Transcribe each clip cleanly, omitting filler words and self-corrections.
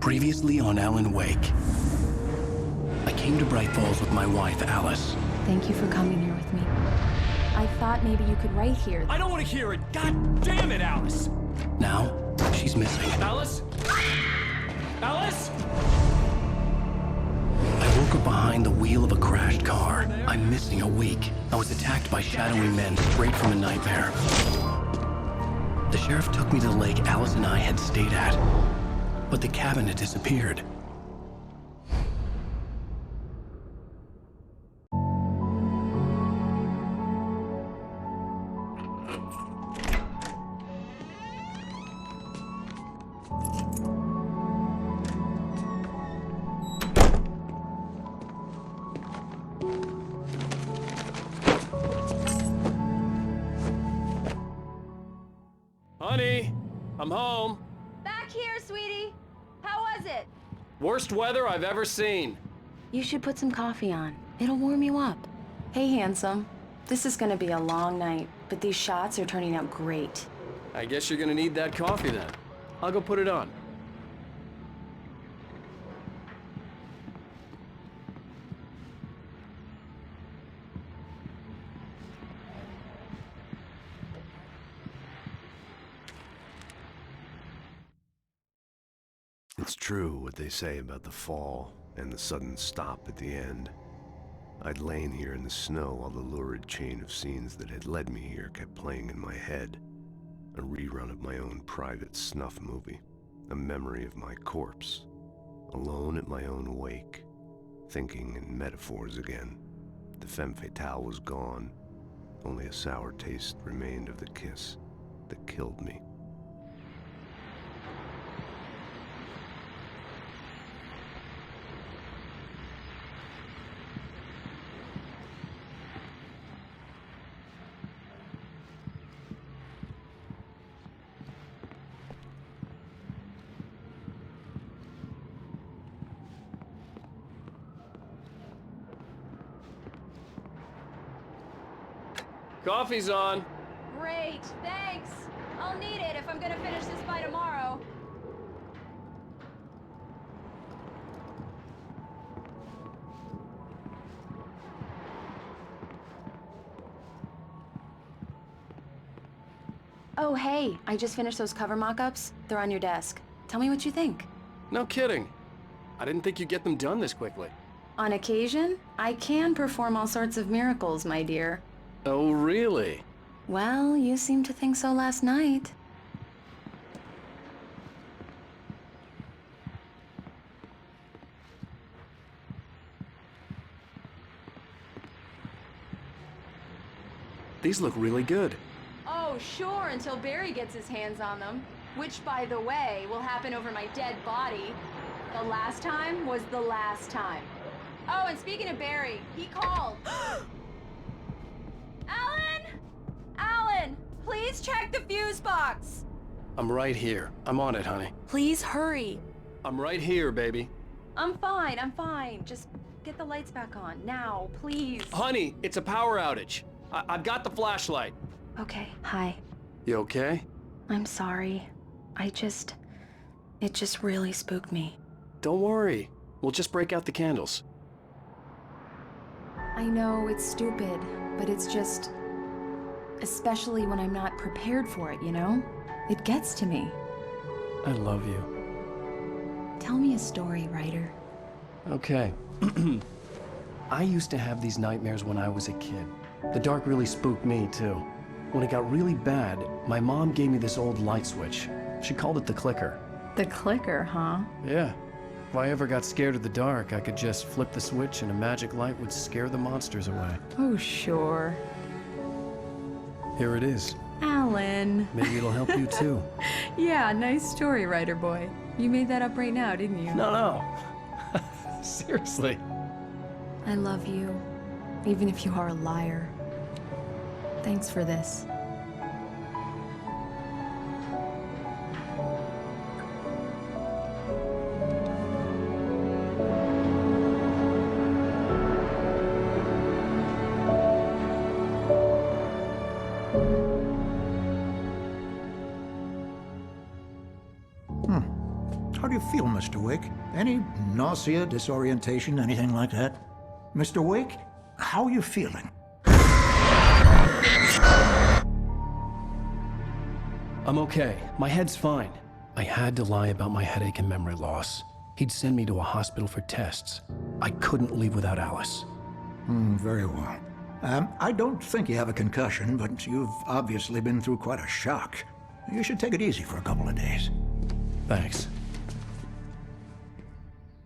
Previously on Alan Wake. I came to Bright Falls with my wife, Alice. Thank you for coming here with me. I thought maybe you could write here. I don't want to hear it! God damn it, Alice! Now, she's missing. Alice? Alice? I woke up behind the wheel of a crashed car. I'm missing a week. I was attacked by shadowy men straight from a nightmare. The sheriff took me to the lake Alice and I had stayed at, but the cabin had disappeared. Honey, I'm home. Back here, sweetie. How was it? Worst weather I've ever seen. You should put some coffee on. It'll warm you up. Hey, handsome. This is gonna be a long night, but these shots are turning out great. I guess you're gonna need that coffee then. I'll go put it on. It's true what they say about the fall and the sudden stop at the end. I'd lain here in the snow while the lurid chain of scenes that had led me here kept playing in my head. A rerun of my own private snuff movie. A memory of my corpse. Alone at my own wake. Thinking in metaphors again. The femme fatale was gone. Only a sour taste remained of the kiss that killed me. Coffee's on. Great, thanks. I'll need it if I'm gonna finish this by tomorrow. Oh, hey, I just finished those cover mock-ups. They're on your desk. Tell me what you think. No kidding. I didn't think you'd get them done this quickly. On occasion, I can perform all sorts of miracles, my dear. Oh, really? Well, you seemed to think so last night. These look really good. Oh, sure, until Barry gets his hands on them. Which, by the way, will happen over my dead body. The last time was the last time. Oh, and speaking of Barry, he called. Alan! Alan! Please check the fuse box! I'm right here. I'm on it, honey. Please hurry. I'm right here, baby. I'm fine, I'm fine. Just get the lights back on, now, please. Honey, it's a power outage. I've got the flashlight. Okay, hi. You okay? I'm sorry. It just really spooked me. Don't worry. We'll just break out the candles. I know it's stupid, but it's just... especially when I'm not prepared for it, you know? It gets to me. I love you. Tell me a story, writer. Okay. I used to have these nightmares when I was a kid. The dark really spooked me, too. When it got really bad, my mom gave me this old light switch. She called it the clicker. The clicker, huh? Yeah. If I ever got scared of the dark, I could just flip the switch and a magic light would scare the monsters away. Oh, sure. Here it is. Alan. Maybe it'll help you, too. Yeah, nice story, writer boy. You made that up right now, didn't you? No. Seriously. I love you, even if you are a liar. Thanks for this. How do you feel, Mr. Wake? Any nausea, disorientation, anything like that? Mr. Wake, how are you feeling? I'm okay. My head's fine. I had to lie about my headache and memory loss. He'd send me to a hospital for tests. I couldn't leave without Alice. Very well. I don't think you have a concussion, but you've obviously been through quite a shock. You should take it easy for a couple of days. Thanks.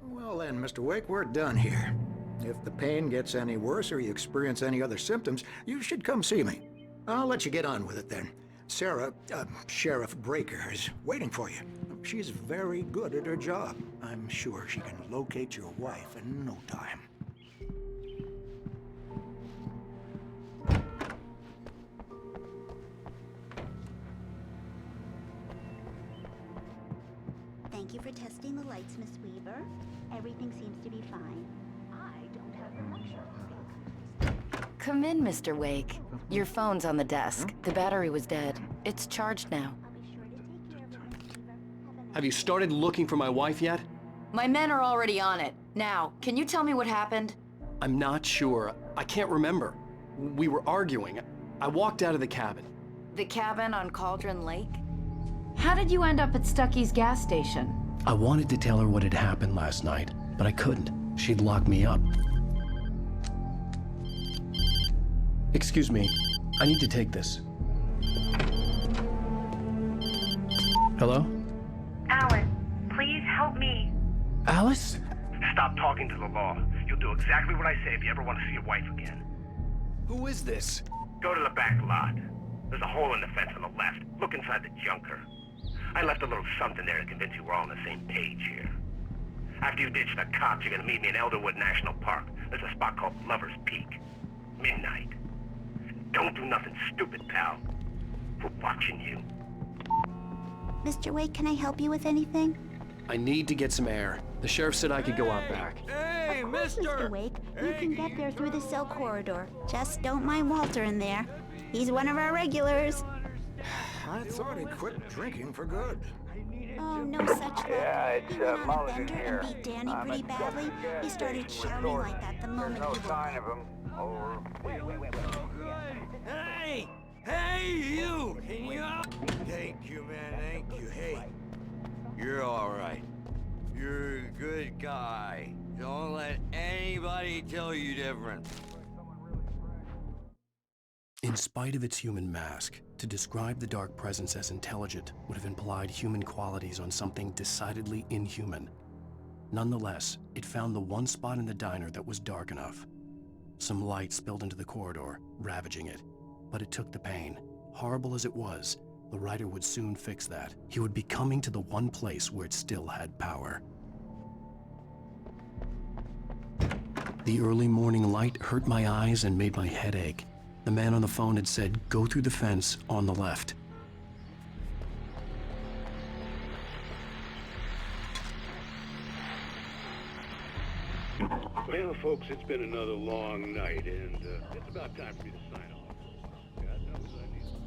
Well then, Mr. Wake, we're done here. If the pain gets any worse or you experience any other symptoms, you should come see me. I'll let you get on with it then. Sarah, Sheriff Breaker, is waiting for you. She's very good at her job. I'm sure she can locate your wife in no time. Thank you for testing the lights, Miss Weaver. Everything seems to be fine. I don't have the luxury. Come in, Mr. Wake. Your phone's on the desk. The battery was dead. It's charged now. I'll be sure to take care of her, Miss Weaver. Have you started looking for my wife yet? My men are already on it. Now, can you tell me what happened? I'm not sure. I can't remember. We were arguing. I walked out of the cabin. The cabin on Cauldron Lake? How did you end up at Stucky's gas station? I wanted to tell her what had happened last night, but I couldn't. She'd lock me up. Excuse me. I need to take this. Hello? Alice, please help me. Alice? Stop talking to the law. You'll do exactly what I say if you ever want to see your wife again. Who is this? Go to the back lot. There's a hole in the fence on the left. Look inside the junker. I left a little something there to convince you we're all on the same page here. After you ditch the cops, you're gonna meet me in Elderwood National Park. There's a spot called Lover's Peak. Midnight. Don't do nothing stupid, pal. We're watching you. Mr. Wake, can I help you with anything? I need to get some air. The sheriff said I could go out back. Of course, Mr. Wake. You can get there through the cell corridor. Just don't mind Walter in there. He's one of our regulars. I thought he quit drinking for good. Oh, no such luck. Yeah, it's He went on a Mulligan bender here. and beat Danny I'm pretty at badly. Stucky's gas He started station with shouting Thornton. like that the moment There's he no woke sign up. of him. Over. Hey! Hey, you! Can you... Thank you, man, thank you. Hey, you're all right. You're a good guy. Don't let anybody tell you different. In spite of its human mask, to describe the dark presence as intelligent would have implied human qualities on something decidedly inhuman. Nonetheless, it found the one spot in the diner that was dark enough. Some light spilled into the corridor, ravaging it. But it took the pain. Horrible as it was, the writer would soon fix that. He would be coming to the one place where it still had power. The early morning light hurt my eyes and made my head ache. The man on the phone had said, "Go through the fence on the left." Well, folks, it's been another long night, and it's about time for me to sign off. God knows I need some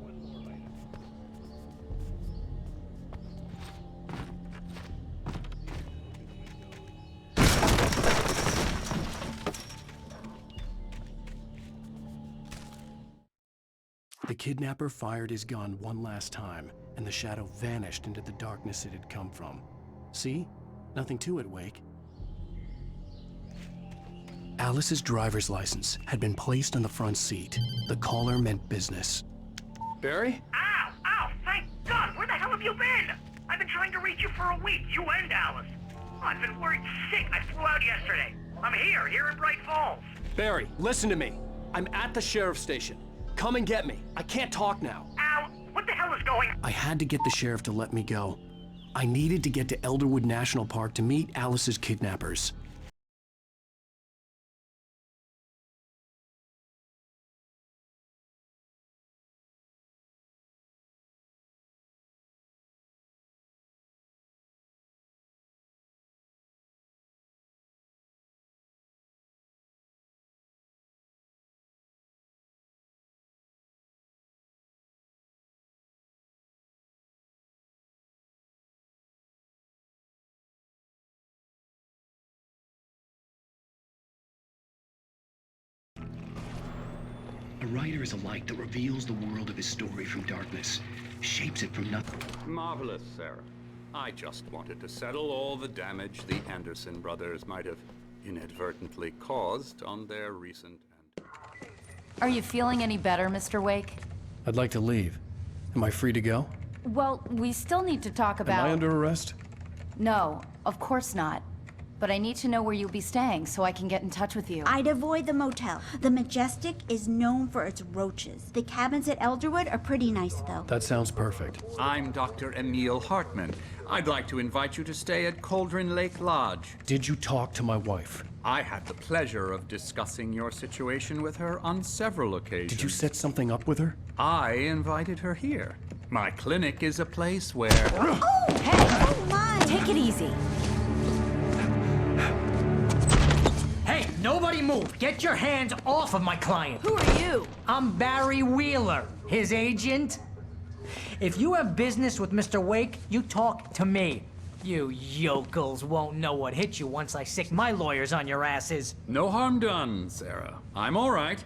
one more item. The kidnapper fired his gun one last time, and the shadow vanished into the darkness it had come from. See? Nothing to it, Wake. Alice's driver's license had been placed on the front seat. The caller meant business. Barry? Ow! Ow! Thank God! Where the hell have you been? I've been trying to reach you for a week, you and Alice. I've been worried sick. I flew out yesterday. I'm here in Bright Falls. Barry, listen to me. I'm at the sheriff's station. Come and get me. I can't talk now. Ow! What the hell is going on? I had to get the sheriff to let me go. I needed to get to Elderwood National Park to meet Alice's kidnappers. writer is a light that reveals the world of his story from darkness, shapes it from nothing. Marvelous, Sarah. I just wanted to settle all the damage the Anderson brothers might have inadvertently caused on their recent and... Are you feeling any better, Mr. Wake? I'd like to leave. Am I free to go? Well, we still need to talk about... Am I under arrest? No, of course not. But I need to know where you'll be staying so I can get in touch with you. I'd avoid the motel. The Majestic is known for its roaches. The cabins at Elderwood are pretty nice, though. That sounds perfect. I'm Dr. Emil Hartman. I'd like to invite you to stay at Cauldron Lake Lodge. Did you talk to my wife? I had the pleasure of discussing your situation with her on several occasions. Did you set something up with her? I invited her here. My clinic is a place where... Oh, hey! Oh, my! Take it easy. Hey, nobody move! Get your hands off of my client! Who are you? I'm Barry Wheeler, his agent. If you have business with Mr. Wake, you talk to me. You yokels won't know what hit you once I sick my lawyers on your asses. No harm done, Sarah. I'm all right.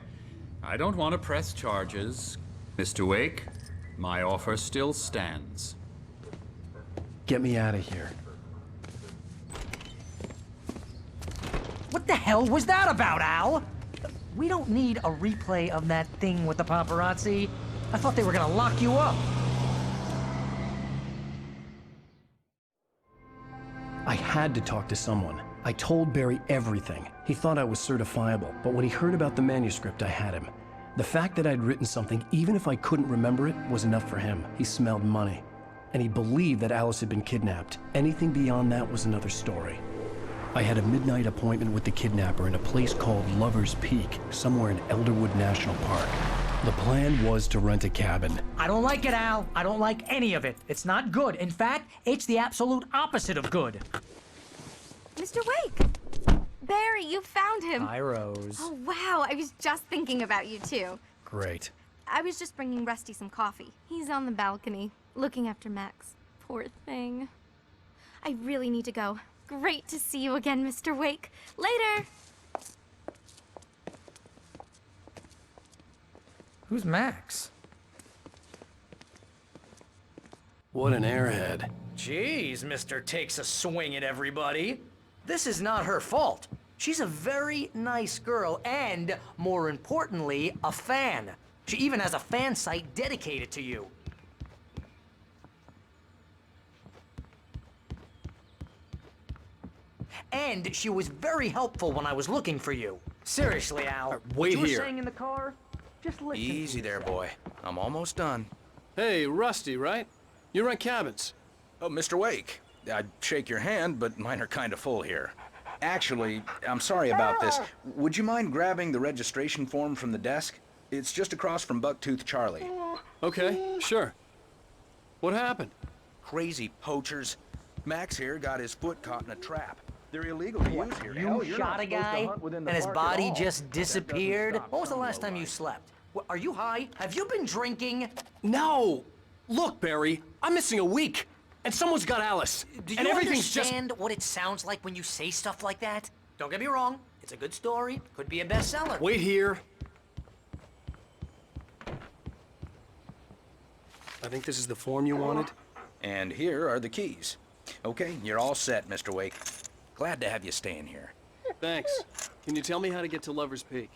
I don't want to press charges. Mr. Wake, my offer still stands. Get me out of here. What the hell was that about, Al? We don't need a replay of that thing with the paparazzi. I thought they were gonna lock you up. I had to talk to someone. I told Barry everything. He thought I was certifiable, but when he heard about the manuscript, I had him. The fact that I'd written something, even if I couldn't remember it, was enough for him. He smelled money. And he believed that Alice had been kidnapped. Anything beyond that was another story. I had a midnight appointment with the kidnapper in a place called Lover's Peak, somewhere in Elderwood National Park. The plan was to rent a cabin. I don't like it, Al. I don't like any of it. It's not good. In fact, it's the absolute opposite of good. Mr. Wake! Barry, you found him. Hi, Rose. Oh, wow. I was just thinking about you, too. Great. I was just bringing Rusty some coffee. He's on the balcony, looking after Max. Poor thing. I really need to go. Great to see you again, Mr. Wake. Later! Who's Max? What an airhead. Jeez, Mr. Takes a swing at everybody. This is not her fault. She's a very nice girl and, more importantly, a fan. She even has a fan site dedicated to you. And she was very helpful when I was looking for you. Seriously, Al. wait what you were here. saying in the car? Just listen. Easy there, boy. I'm almost done. Hey, Rusty, right? You rent cabins. Oh, Mr. Wake. I'd shake your hand, but mine are kind of full here. Actually, I'm sorry about this. Would you mind grabbing the registration form from the desk? It's just across from Bucktooth Charlie. Okay, sure. What happened? Crazy poachers. Max here got his foot caught in a trap. They're illegal to use here. You shot a guy, and his body just disappeared? When was the last time you slept? Are you high? Have you been drinking? No! Look, Barry, I'm missing a week, and someone's got Alice. Do and you everything's understand what it sounds like when you say stuff like that? Don't get me wrong, it's a good story, could be a bestseller. Wait here. I think this is the form you wanted. And here are the keys. Okay, you're all set, Mr. Wake. Glad to have you staying here. Thanks. Can you tell me how to get to Lover's Peak?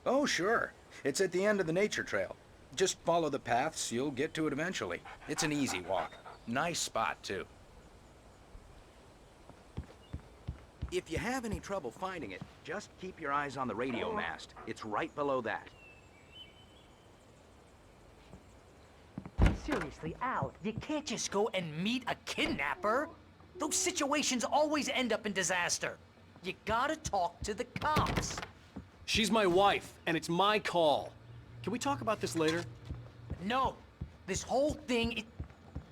Oh, sure. It's at the end of the nature trail. Just follow the paths, you'll get to it eventually. It's an easy walk. Nice spot, too. If you have any trouble finding it, just keep your eyes on the radio mast. It's right below that. Seriously, Al, you can't just go and meet a kidnapper. Those situations always end up in disaster. You gotta talk to the cops. She's my wife, and it's my call. Can we talk about this later? No. This whole thing,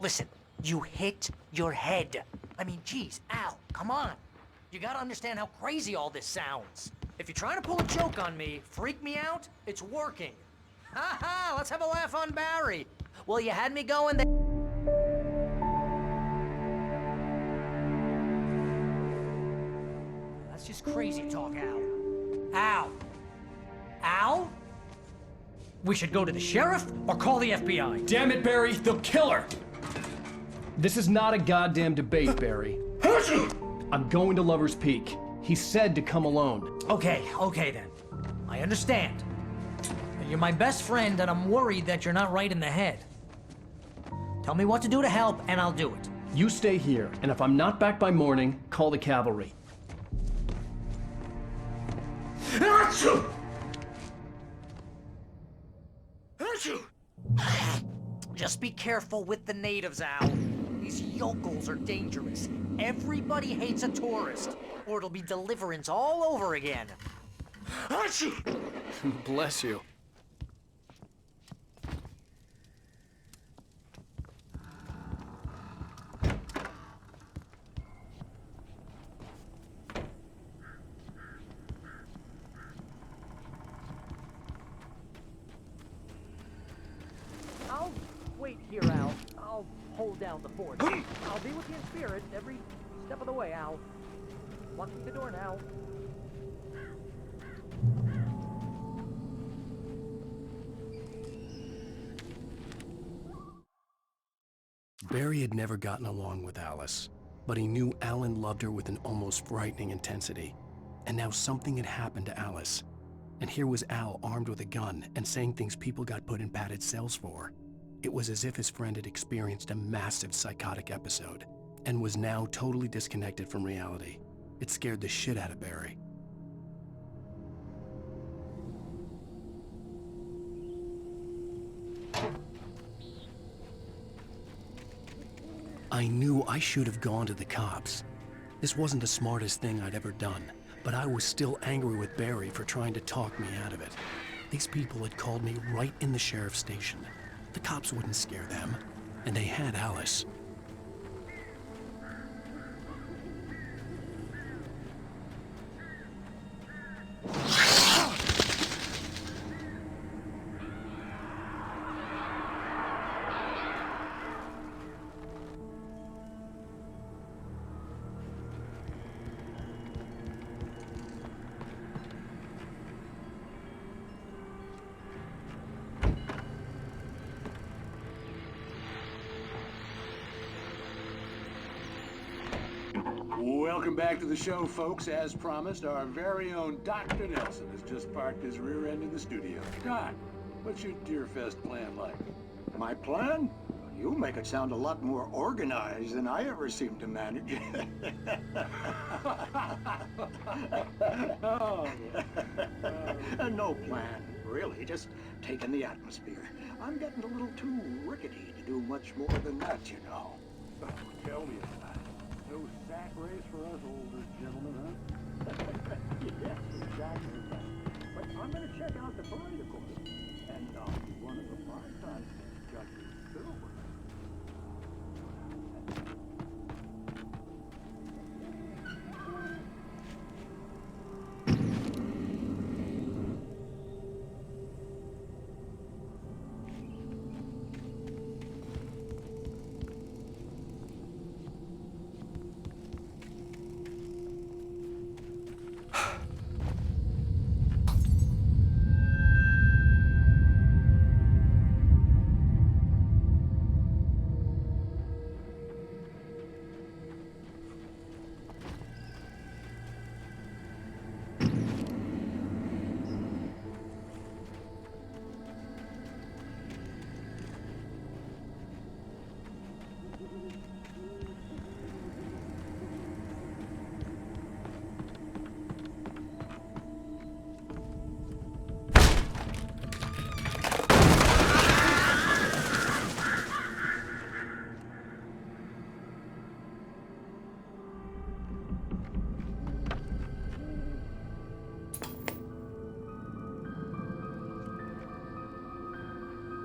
Listen, you hit your head. I mean, geez, Al, come on. You gotta understand how crazy all this sounds. If you're trying to pull a joke on me, freak me out, it's working. Ha ha, let's have a laugh on Barry. Well, you had me going there. That's just crazy talk, Al. Al? Al? We should go to the sheriff or call the FBI. Damn it, Barry, they'll kill her! This is not a goddamn debate, Barry. I'm going to Lover's Peak. He said to come alone. Okay then. I understand. You're my best friend, and I'm worried that you're not right in the head. Tell me what to do to help, and I'll do it. You stay here, and if I'm not back by morning, call the cavalry. Just be careful with the natives, Al. These yokels are dangerous. Everybody hates a tourist, or it'll be Deliverance all over again. Bless you. I'll wait here, Al. I'll hold down the fort. I'll be with you in spirit every step of the way, Al. Locking the door now. Barry had never gotten along with Alice, but he knew Alan loved her with an almost frightening intensity. And now something had happened to Alice. And here was Al armed with a gun and saying things people got put in padded cells for. It was as if his friend had experienced a massive psychotic episode and was now totally disconnected from reality. It scared the shit out of Barry. I knew I should have gone to the cops. This wasn't the smartest thing I'd ever done, but I was still angry with Barry for trying to talk me out of it. These people had called me right in the sheriff's station. The cops wouldn't scare them, and they had Alice. Welcome back to the show, folks. As promised, our very own Dr. Nelson has just parked his rear end in the studio. Doc, what's your Deerfest plan like? My plan? You make it sound a lot more organized than I ever seem to manage. No plan, really. Just taking the atmosphere. I'm getting a little too rickety to do much more than that, you know. Oh, tell me about it. No sack race for us older gentlemen, huh? Yes, exactly. But I'm going to check out the parade, of course. And I'll be one of the primetime judges, too.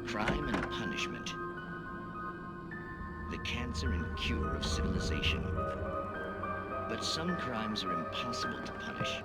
Crime and punishment. The cancer and cure of civilization. But some crimes are impossible to punish.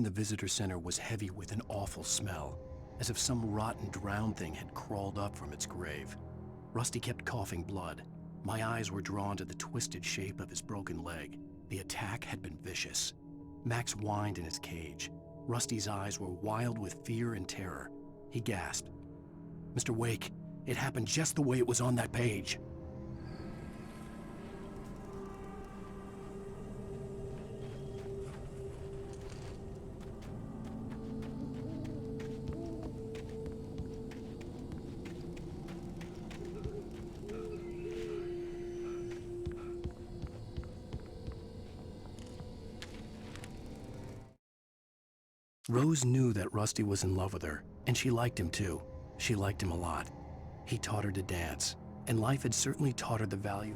the visitor center was heavy with an awful smell, as if some rotten drowned thing had crawled up from its grave. Rusty kept coughing blood. My eyes were drawn to the twisted shape of his broken leg. The attack had been vicious. Max whined in his cage. Rusty's eyes were wild with fear and terror. He gasped. "Mr. Wake, it happened just the way it was on that page." Rose knew that Rusty was in love with her, and she liked him too. She liked him a lot. He taught her to dance, and life had certainly taught her the value.